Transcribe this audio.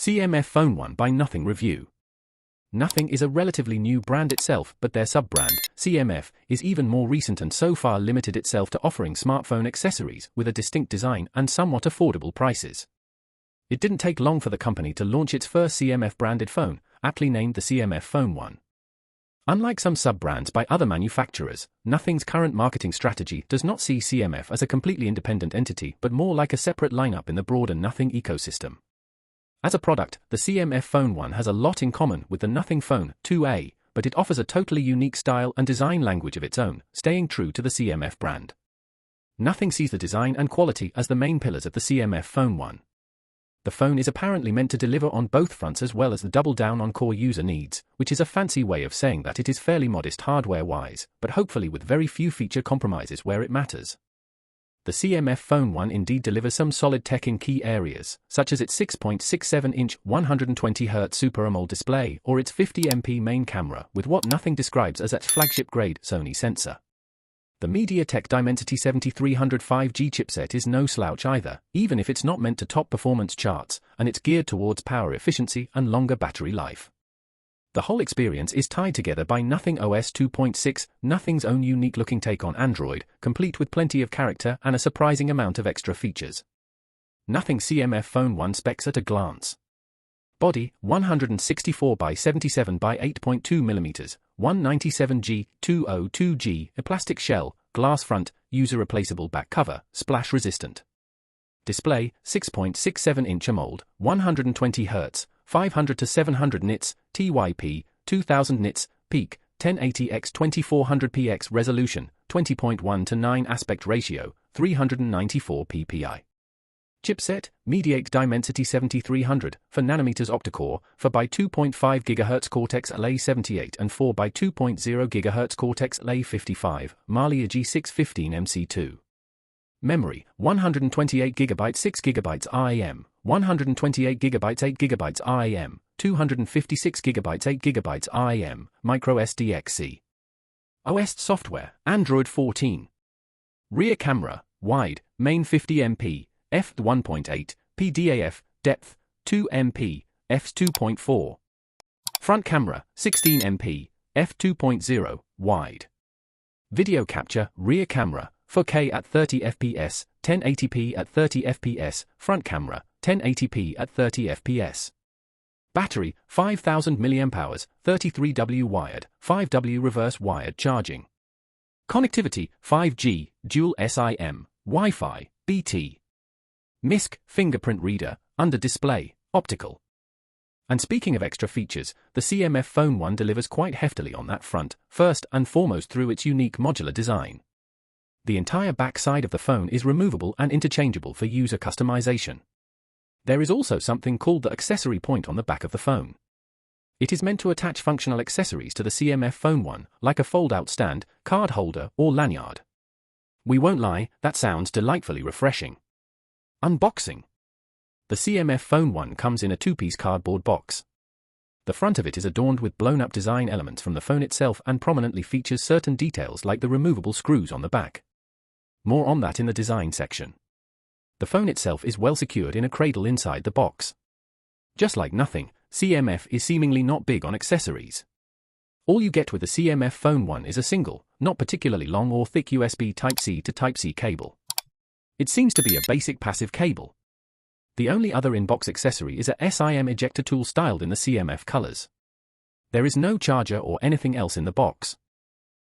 CMF Phone 1 by Nothing Review. Nothing is a relatively new brand itself, but their sub-brand, CMF, is even more recent and so far limited itself to offering smartphone accessories with a distinct design and somewhat affordable prices. It didn't take long for the company to launch its first CMF-branded phone, aptly named the CMF Phone 1. Unlike some sub-brands by other manufacturers, Nothing's current marketing strategy does not see CMF as a completely independent entity but more like a separate lineup in the broader Nothing ecosystem. As a product, the CMF Phone 1 has a lot in common with the Nothing Phone 2A, but it offers a totally unique style and design language of its own, staying true to the CMF brand. Nothing sees the design and quality as the main pillars of the CMF Phone 1. The phone is apparently meant to deliver on both fronts as well as the double down on core user needs, which is a fancy way of saying that it is fairly modest hardware-wise, but hopefully with very few feature compromises where it matters. The CMF Phone 1 indeed delivers some solid tech in key areas, such as its 6.67-inch 120Hz Super AMOLED display or its 50MP main camera with what Nothing describes as its flagship-grade Sony sensor. The MediaTek Dimensity 7300 5G chipset is no slouch either, even if it's not meant to top performance charts, and it's geared towards power efficiency and longer battery life. The whole experience is tied together by Nothing OS 2.6, Nothing's own unique-looking take on Android, complete with plenty of character and a surprising amount of extra features. Nothing CMF Phone 1 specs at a glance. Body, 164 by 77 by 8.2 mm, 197G, 202G, a plastic shell, glass front, user-replaceable back cover, splash-resistant. Display, 6.67-inch AMOLED, 120 Hz, 500 to 700 nits, TYP, 2000 nits, peak, 1080x2400px resolution, 20.1 to 9 aspect ratio, 394 ppi. Chipset, MediaTek Dimensity 7300, 4nm octa-core, 4x2.5 GHz Cortex-A78 and 4x2.0 GHz Cortex-A55, Mali G615MC2. Memory, 128GB 6GB IAM, 128GB 8GB IAM, 256GB 8GB IAM, microSD-XC. OS software, Android 14. Rear camera, wide, main 50MP, f1.8, PDAF, depth, 2MP, f2.4. Front camera, 16MP, f2.0, wide. Video capture, rear camera, 4K at 30fps, 1080p at 30fps, front camera, 1080p at 30fps. Battery, 5000 mAh, 33W wired, 5W reverse wired charging. Connectivity, 5G, dual SIM, Wi-Fi, BT. MISC, fingerprint reader, under display, optical. And speaking of extra features, the CMF Phone 1 delivers quite heftily on that front, first and foremost through its unique modular design. The entire back side of the phone is removable and interchangeable for user customization. There is also something called the accessory point on the back of the phone. It is meant to attach functional accessories to the CMF Phone 1, like a fold-out stand, card holder, or lanyard. We won't lie, that sounds delightfully refreshing. Unboxing. The CMF Phone 1 comes in a two-piece cardboard box. The front of it is adorned with blown-up design elements from the phone itself and prominently features certain details like the removable screws on the back. More on that in the design section. The phone itself is well secured in a cradle inside the box. Just like Nothing, CMF is seemingly not big on accessories. All you get with the CMF Phone 1 is a single, not particularly long or thick USB Type-C to Type-C cable. It seems to be a basic passive cable. The only other in-box accessory is a SIM ejector tool styled in the CMF colors. There is no charger or anything else in the box.